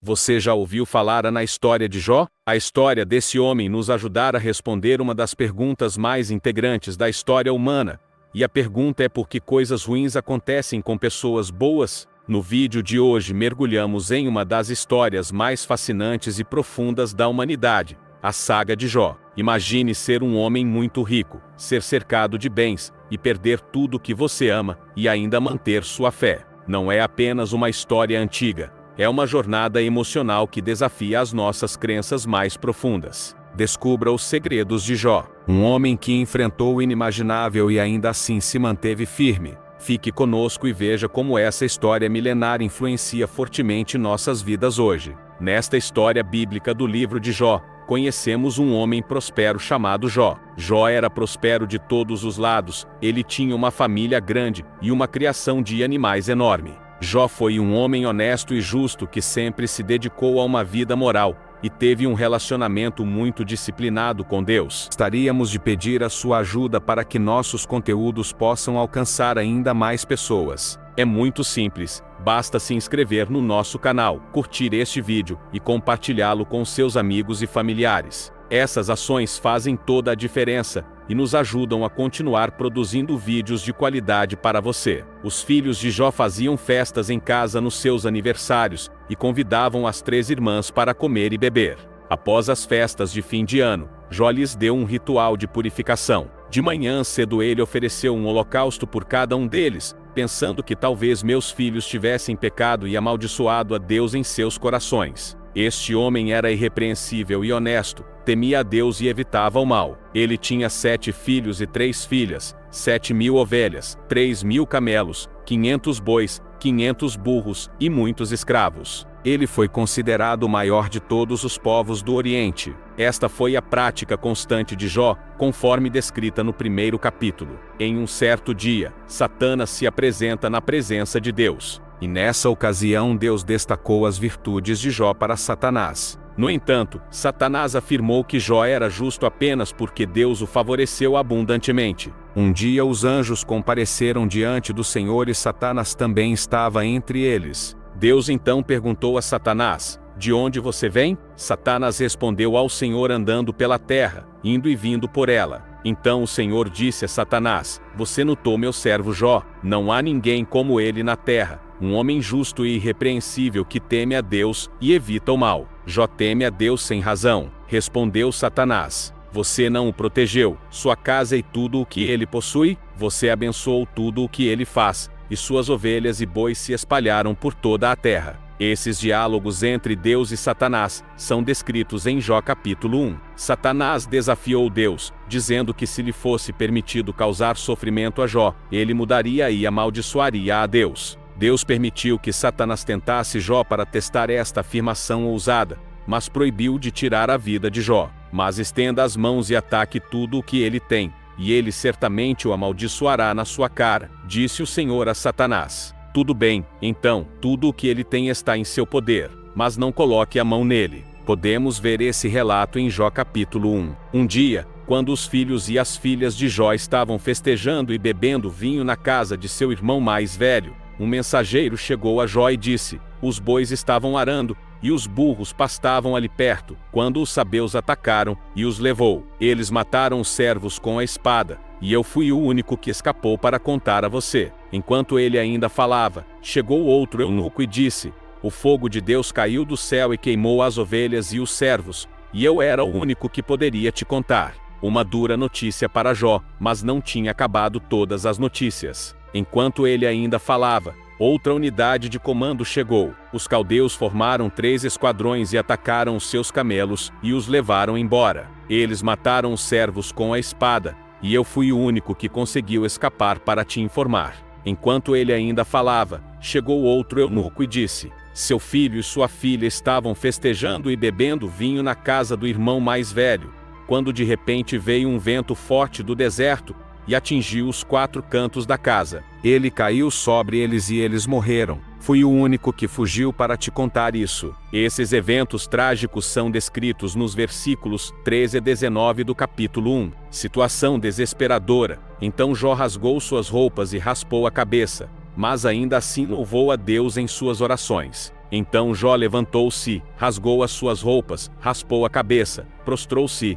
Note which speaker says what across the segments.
Speaker 1: Você já ouviu falar na história de Jó? A história desse homem nos ajudará a responder uma das perguntas mais integrantes da história humana. E a pergunta é: por que coisas ruins acontecem com pessoas boas? No vídeo de hoje mergulhamos em uma das histórias mais fascinantes e profundas da humanidade, a saga de Jó. Imagine ser um homem muito rico, ser cercado de bens, e perder tudo que você ama, e ainda manter sua fé. Não é apenas uma história antiga, é uma jornada emocional que desafia as nossas crenças mais profundas. Descubra os segredos de Jó, um homem que enfrentou o inimaginável e ainda assim se manteve firme. Fique conosco e veja como essa história milenar influencia fortemente nossas vidas hoje. Nesta história bíblica do livro de Jó, conhecemos um homem próspero chamado Jó. Jó era próspero de todos os lados, ele tinha uma família grande e uma criação de animais enorme. Jó foi um homem honesto e justo que sempre se dedicou a uma vida moral, e teve um relacionamento muito disciplinado com Deus. Gostaríamos de pedir a sua ajuda para que nossos conteúdos possam alcançar ainda mais pessoas. É muito simples, basta se inscrever no nosso canal, curtir este vídeo e compartilhá-lo com seus amigos e familiares. Essas ações fazem toda a diferença e nos ajudam a continuar produzindo vídeos de qualidade para você. Os filhos de Jó faziam festas em casa nos seus aniversários e convidavam as 3 irmãs para comer e beber. Após as festas de fim de ano, Jó lhes deu um ritual de purificação. De manhã cedo ele ofereceu um holocausto por cada um deles, pensando que talvez meus filhos tivessem pecado e amaldiçoado a Deus em seus corações. Este homem era irrepreensível e honesto, temia a Deus e evitava o mal. Ele tinha 7 filhos e 3 filhas, 7.000 ovelhas, 3.000 camelos, 500 bois, 500 burros e muitos escravos. Ele foi considerado o maior de todos os povos do Oriente. Esta foi a prática constante de Jó, conforme descrita no primeiro capítulo. Em um certo dia, Satanás se apresenta na presença de Deus. E nessa ocasião Deus destacou as virtudes de Jó para Satanás. No entanto, Satanás afirmou que Jó era justo apenas porque Deus o favoreceu abundantemente. Um dia os anjos compareceram diante do Senhor e Satanás também estava entre eles. Deus então perguntou a Satanás: "De onde você vem?" Satanás respondeu ao Senhor: "Andando pela terra, indo e vindo por ela." Então o Senhor disse a Satanás: "Você notou meu servo Jó? Não há ninguém como ele na terra, um homem justo e irrepreensível que teme a Deus e evita o mal." Jó teme a Deus sem razão, respondeu Satanás. "Você não o protegeu, sua casa e tudo o que ele possui? Você abençoou tudo o que ele faz, e suas ovelhas e bois se espalharam por toda a terra." Esses diálogos entre Deus e Satanás são descritos em Jó capítulo 1. Satanás desafiou Deus, dizendo que se lhe fosse permitido causar sofrimento a Jó, ele mudaria e amaldiçoaria a Deus. Deus permitiu que Satanás tentasse Jó para testar esta afirmação ousada, mas proibiu de tirar a vida de Jó. "Mas estenda as mãos e ataque tudo o que ele tem, e ele certamente o amaldiçoará na sua cara", disse o Senhor a Satanás. "Tudo bem, então, tudo o que ele tem está em seu poder, mas não coloque a mão nele." Podemos ver esse relato em Jó capítulo 1. Um dia, quando os filhos e as filhas de Jó estavam festejando e bebendo vinho na casa de seu irmão mais velho, um mensageiro chegou a Jó e disse: "Os bois estavam arando, e os burros pastavam ali perto, quando os sabeus atacaram, e os levou. Eles mataram os servos com a espada, e eu fui o único que escapou para contar a você." Enquanto ele ainda falava, chegou outro eunuco e disse: "O fogo de Deus caiu do céu e queimou as ovelhas e os servos, e eu era o único que poderia te contar." Uma dura notícia para Jó, mas não tinha acabado todas as notícias. Enquanto ele ainda falava, outra unidade de comando chegou. Os caldeus formaram 3 esquadrões e atacaram os seus camelos e os levaram embora. Eles mataram os servos com a espada, e eu fui o único que conseguiu escapar para te informar. Enquanto ele ainda falava, chegou outro eunuco e disse: "Seu filho e sua filha estavam festejando e bebendo vinho na casa do irmão mais velho, quando de repente veio um vento forte do deserto e atingiu os 4 cantos da casa. Ele caiu sobre eles e eles morreram. Fui o único que fugiu para te contar isso." Esses eventos trágicos são descritos nos versículos 13 a 19 do capítulo 1. Situação desesperadora. Então Jó rasgou suas roupas e raspou a cabeça, mas ainda assim louvou a Deus em suas orações. Então Jó levantou-se, rasgou as suas roupas, raspou a cabeça, prostrou-se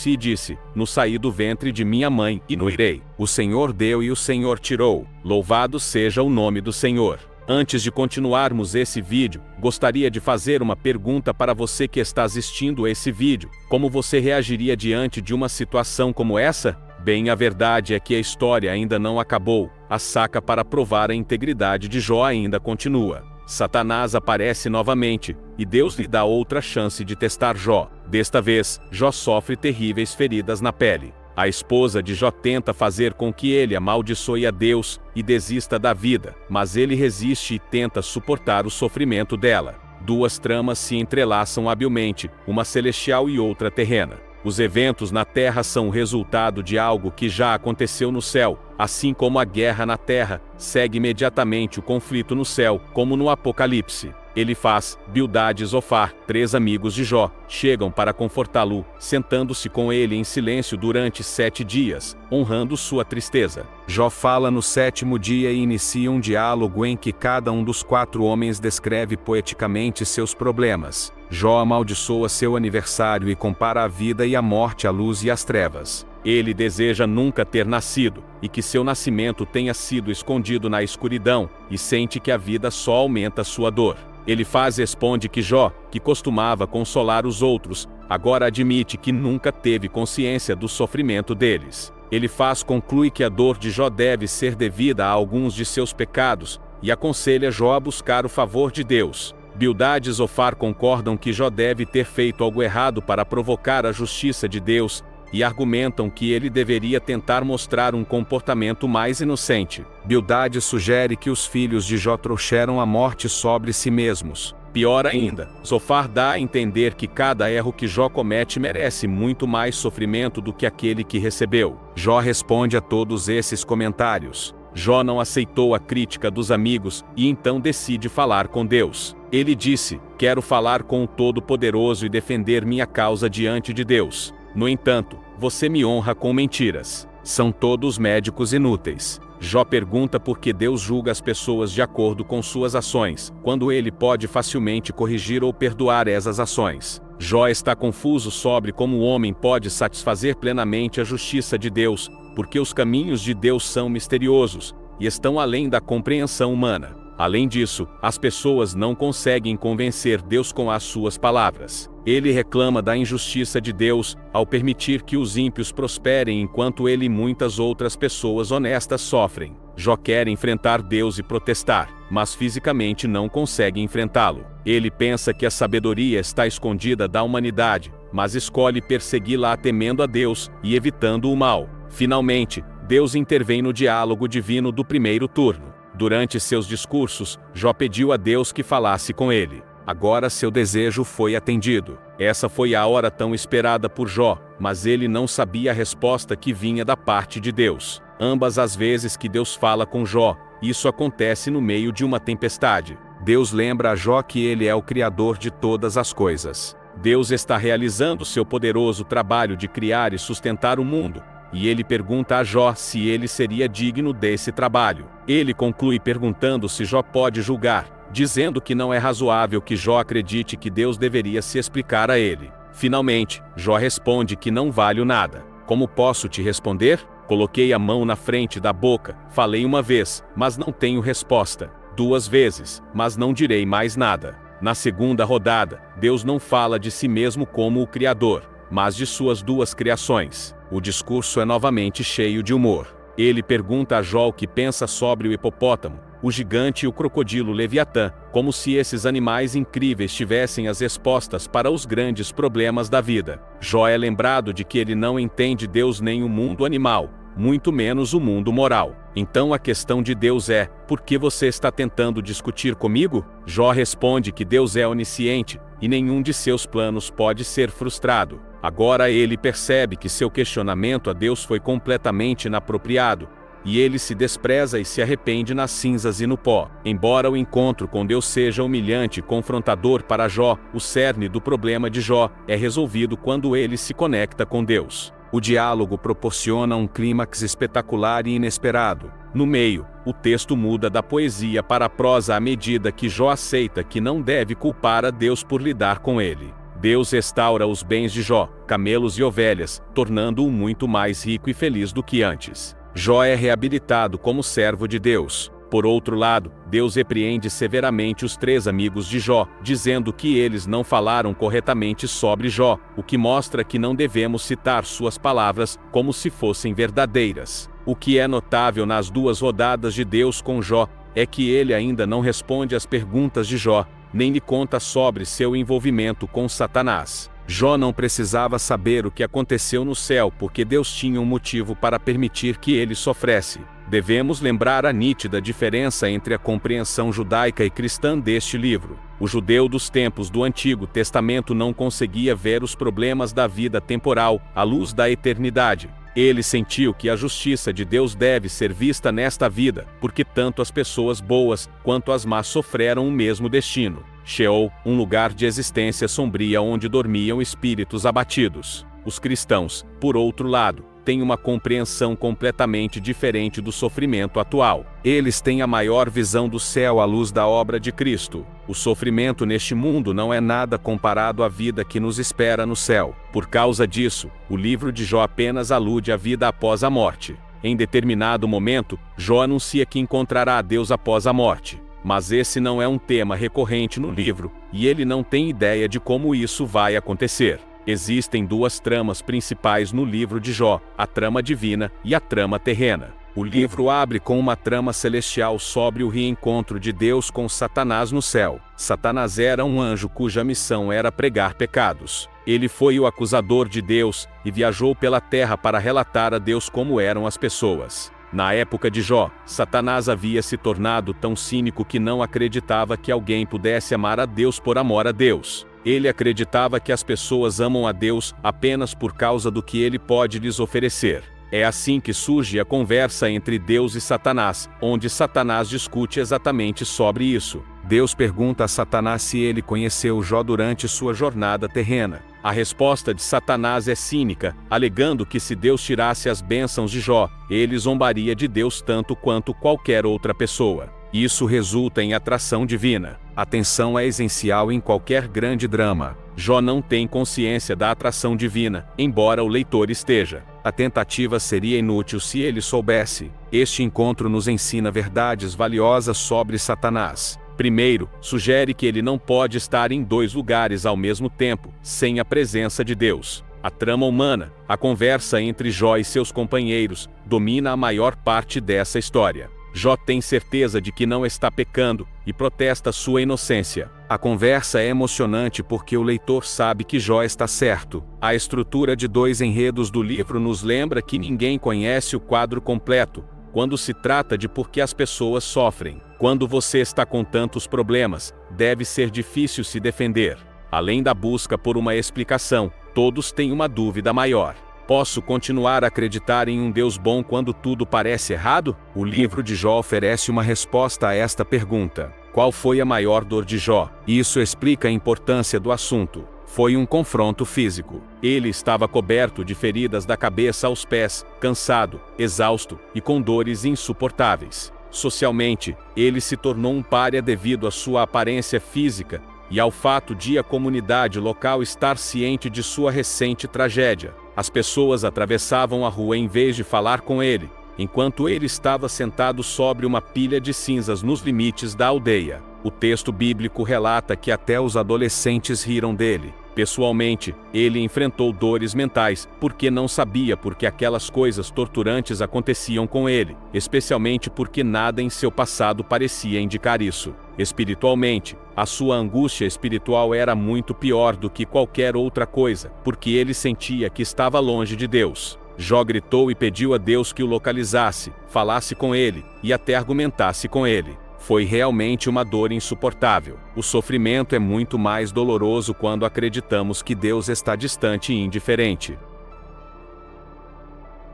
Speaker 1: e disse: No saí do ventre de minha mãe, e no irei. O Senhor deu e o Senhor tirou. Louvado seja o nome do Senhor. Antes de continuarmos esse vídeo, gostaria de fazer uma pergunta para você que está assistindo esse vídeo. Como você reagiria diante de uma situação como essa? Bem, a verdade é que a história ainda não acabou. A saca para provar a integridade de Jó ainda continua. Satanás aparece novamente, e Deus lhe dá outra chance de testar Jó. Desta vez, Jó sofre terríveis feridas na pele. A esposa de Jó tenta fazer com que ele amaldiçoe a Deus e desista da vida, mas ele resiste e tenta suportar o sofrimento dela. Duas tramas se entrelaçam habilmente, uma celestial e outra terrena. Os eventos na Terra são o resultado de algo que já aconteceu no céu, assim como a guerra na Terra segue imediatamente o conflito no céu, como no Apocalipse. Elifaz, Bildade e Zofar, 3 amigos de Jó, chegam para confortá-lo, sentando-se com ele em silêncio durante 7 dias, honrando sua tristeza. Jó fala no 7º dia e inicia um diálogo em que cada um dos 4 homens descreve poeticamente seus problemas. Jó amaldiçoa seu aniversário e compara a vida e a morte à luz e às trevas. Ele deseja nunca ter nascido, e que seu nascimento tenha sido escondido na escuridão, e sente que a vida só aumenta sua dor. Elifaz responde que Jó, que costumava consolar os outros, agora admite que nunca teve consciência do sofrimento deles. Elifaz conclui que a dor de Jó deve ser devida a alguns de seus pecados, e aconselha Jó a buscar o favor de Deus. Bildade e Zofar concordam que Jó deve ter feito algo errado para provocar a justiça de Deus, e argumentam que ele deveria tentar mostrar um comportamento mais inocente. Bildade sugere que os filhos de Jó trouxeram a morte sobre si mesmos. Pior ainda, Zofar dá a entender que cada erro que Jó comete merece muito mais sofrimento do que aquele que recebeu. Jó responde a todos esses comentários. Jó não aceitou a crítica dos amigos e então decide falar com Deus. Ele disse: Quero falar com o Todo-Poderoso e defender minha causa diante de Deus. No entanto, você me honra com mentiras. São todos médicos inúteis. Jó pergunta por que Deus julga as pessoas de acordo com suas ações, quando ele pode facilmente corrigir ou perdoar essas ações. Jó está confuso sobre como o homem pode satisfazer plenamente a justiça de Deus, porque os caminhos de Deus são misteriosos e estão além da compreensão humana. Além disso, as pessoas não conseguem convencer Deus com as suas palavras. Ele reclama da injustiça de Deus ao permitir que os ímpios prosperem enquanto ele e muitas outras pessoas honestas sofrem. Jó quer enfrentar Deus e protestar, mas fisicamente não consegue enfrentá-lo. Ele pensa que a sabedoria está escondida da humanidade, mas escolhe persegui-la temendo a Deus e evitando o mal. Finalmente, Deus intervém no diálogo divino do primeiro turno. Durante seus discursos, Jó pediu a Deus que falasse com ele. Agora seu desejo foi atendido. Essa foi a hora tão esperada por Jó, mas ele não sabia a resposta que vinha da parte de Deus. Ambas as vezes que Deus fala com Jó, isso acontece no meio de uma tempestade. Deus lembra a Jó que ele é o Criador de todas as coisas. Deus está realizando seu poderoso trabalho de criar e sustentar o mundo. E ele pergunta a Jó se ele seria digno desse trabalho. Ele conclui perguntando se Jó pode julgar, dizendo que não é razoável que Jó acredite que Deus deveria se explicar a ele. Finalmente, Jó responde que não vale nada. Como posso te responder? Coloquei a mão na frente da boca, falei uma vez, mas não tenho resposta. 2 vezes, mas não direi mais nada. Na segunda rodada, Deus não fala de si mesmo como o Criador, mas de suas 2 criações. O discurso é novamente cheio de humor. Ele pergunta a Jó o que pensa sobre o hipopótamo, o gigante e o crocodilo Leviatã, como se esses animais incríveis tivessem as respostas para os grandes problemas da vida. Jó é lembrado de que ele não entende Deus nem o mundo animal, muito menos o mundo moral. Então a questão de Deus é: por que você está tentando discutir comigo? Jó responde que Deus é onisciente, e nenhum de seus planos pode ser frustrado. Agora ele percebe que seu questionamento a Deus foi completamente inapropriado, e ele se despreza e se arrepende nas cinzas e no pó. Embora o encontro com Deus seja humilhante e confrontador para Jó, o cerne do problema de Jó é resolvido quando ele se conecta com Deus. O diálogo proporciona um clímax espetacular e inesperado. No meio, o texto muda da poesia para a prosa à medida que Jó aceita que não deve culpar a Deus por lidar com ele. Deus restaura os bens de Jó, camelos e ovelhas, tornando-o muito mais rico e feliz do que antes. Jó é reabilitado como servo de Deus. Por outro lado, Deus repreende severamente os 3 amigos de Jó, dizendo que eles não falaram corretamente sobre Jó, o que mostra que não devemos citar suas palavras como se fossem verdadeiras. O que é notável nas 2 rodadas de Deus com Jó é que ele ainda não responde às perguntas de Jó, nem lhe conta sobre seu envolvimento com Satanás. Jó não precisava saber o que aconteceu no céu porque Deus tinha um motivo para permitir que ele sofresse. Devemos lembrar a nítida diferença entre a compreensão judaica e cristã deste livro. O judeu dos tempos do Antigo Testamento não conseguia ver os problemas da vida temporal à luz da eternidade. Ele sentiu que a justiça de Deus deve ser vista nesta vida, porque tanto as pessoas boas quanto as más sofreram o mesmo destino. Sheol, um lugar de existência sombria onde dormiam espíritos abatidos. Os cristãos, por outro lado, têm uma compreensão completamente diferente do sofrimento atual. Eles têm a maior visão do céu à luz da obra de Cristo. O sofrimento neste mundo não é nada comparado à vida que nos espera no céu. Por causa disso, o livro de Jó apenas alude à vida após a morte. Em determinado momento, Jó anuncia que encontrará a Deus após a morte. Mas esse não é um tema recorrente no livro, e ele não tem ideia de como isso vai acontecer. Existem 2 tramas principais no livro de Jó, a trama divina e a trama terrena. O livro abre com uma trama celestial sobre o reencontro de Deus com Satanás no céu. Satanás era um anjo cuja missão era pregar pecados. Ele foi o acusador de Deus e viajou pela terra para relatar a Deus como eram as pessoas. Na época de Jó, Satanás havia se tornado tão cínico que não acreditava que alguém pudesse amar a Deus por amor a Deus. Ele acreditava que as pessoas amam a Deus apenas por causa do que ele pode lhes oferecer. É assim que surge a conversa entre Deus e Satanás, onde Satanás discute exatamente sobre isso. Deus pergunta a Satanás se ele conheceu Jó durante sua jornada terrena. A resposta de Satanás é cínica, alegando que se Deus tirasse as bênçãos de Jó, ele zombaria de Deus tanto quanto qualquer outra pessoa. Isso resulta em atração divina. A tensão é essencial em qualquer grande drama. Jó não tem consciência da atração divina, embora o leitor esteja. A tentativa seria inútil se ele soubesse. Este encontro nos ensina verdades valiosas sobre Satanás. Primeiro, sugere que ele não pode estar em 2 lugares ao mesmo tempo, sem a presença de Deus. A trama humana, a conversa entre Jó e seus companheiros, domina a maior parte dessa história. Jó tem certeza de que não está pecando e protesta sua inocência. A conversa é emocionante porque o leitor sabe que Jó está certo. A estrutura de 2 enredos do livro nos lembra que ninguém conhece o quadro completo, quando se trata de por que as pessoas sofrem. Quando você está com tantos problemas, deve ser difícil se defender. Além da busca por uma explicação, todos têm uma dúvida maior. Posso continuar a acreditar em um Deus bom quando tudo parece errado? O livro de Jó oferece uma resposta a esta pergunta. Qual foi a maior dor de Jó? Isso explica a importância do assunto. Foi um confronto físico. Ele estava coberto de feridas da cabeça aos pés, cansado, exausto e com dores insuportáveis. Socialmente, ele se tornou um pária devido à sua aparência física e ao fato de a comunidade local estar ciente de sua recente tragédia. As pessoas atravessavam a rua em vez de falar com ele, enquanto ele estava sentado sobre uma pilha de cinzas nos limites da aldeia. O texto bíblico relata que até os adolescentes riram dele. Pessoalmente, ele enfrentou dores mentais, porque não sabia por que aquelas coisas torturantes aconteciam com ele, especialmente porque nada em seu passado parecia indicar isso. Espiritualmente, a sua angústia espiritual era muito pior do que qualquer outra coisa, porque ele sentia que estava longe de Deus. Jó gritou e pediu a Deus que o localizasse, falasse com ele e até argumentasse com ele. Foi realmente uma dor insuportável. O sofrimento é muito mais doloroso quando acreditamos que Deus está distante e indiferente.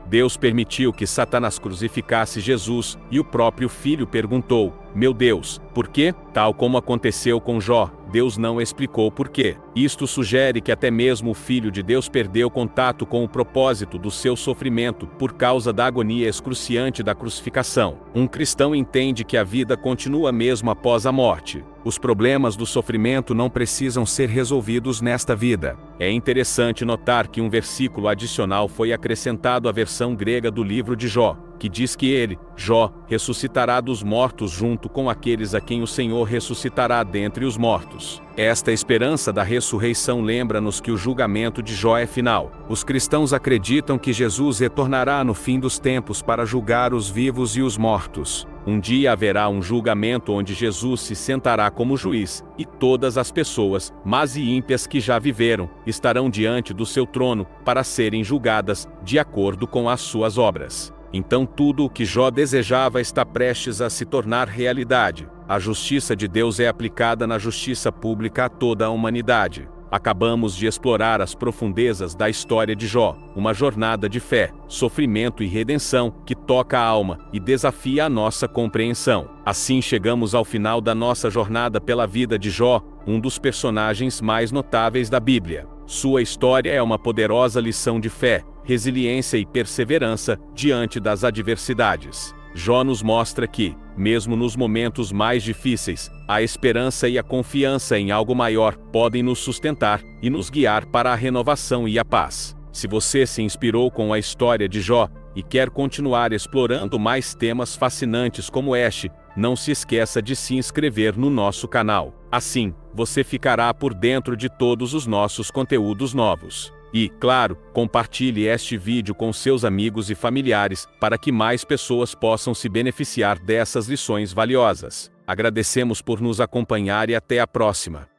Speaker 1: Deus permitiu que Satanás crucificasse Jesus, e o próprio Filho perguntou: "Meu Deus, por quê?" Tal como aconteceu com Jó, Deus não explicou por quê. Isto sugere que até mesmo o Filho de Deus perdeu contato com o propósito do seu sofrimento por causa da agonia excruciante da crucificação. Um cristão entende que a vida continua mesmo após a morte. Os problemas do sofrimento não precisam ser resolvidos nesta vida. É interessante notar que um versículo adicional foi acrescentado à versão grega do livro de Jó, que diz que ele, Jó, ressuscitará dos mortos junto com aqueles a quem o Senhor ressuscitará dentre os mortos. Esta esperança da ressurreição lembra-nos que o julgamento de Jó é final. Os cristãos acreditam que Jesus retornará no fim dos tempos para julgar os vivos e os mortos. Um dia haverá um julgamento onde Jesus se sentará como juiz, e todas as pessoas, más e ímpias que já viveram, estarão diante do seu trono para serem julgadas de acordo com as suas obras. Então tudo o que Jó desejava está prestes a se tornar realidade. A justiça de Deus é aplicada na justiça pública a toda a humanidade. Acabamos de explorar as profundezas da história de Jó, uma jornada de fé, sofrimento e redenção que toca a alma e desafia a nossa compreensão. Assim chegamos ao final da nossa jornada pela vida de Jó, um dos personagens mais notáveis da Bíblia. Sua história é uma poderosa lição de fé, resiliência e perseverança diante das adversidades. Jó nos mostra que, mesmo nos momentos mais difíceis, a esperança e a confiança em algo maior podem nos sustentar e nos guiar para a renovação e a paz. Se você se inspirou com a história de Jó e quer continuar explorando mais temas fascinantes como este, não se esqueça de se inscrever no nosso canal. Assim, você ficará por dentro de todos os nossos conteúdos novos. E, claro, compartilhe este vídeo com seus amigos e familiares para que mais pessoas possam se beneficiar dessas lições valiosas. Agradecemos por nos acompanhar e até a próxima.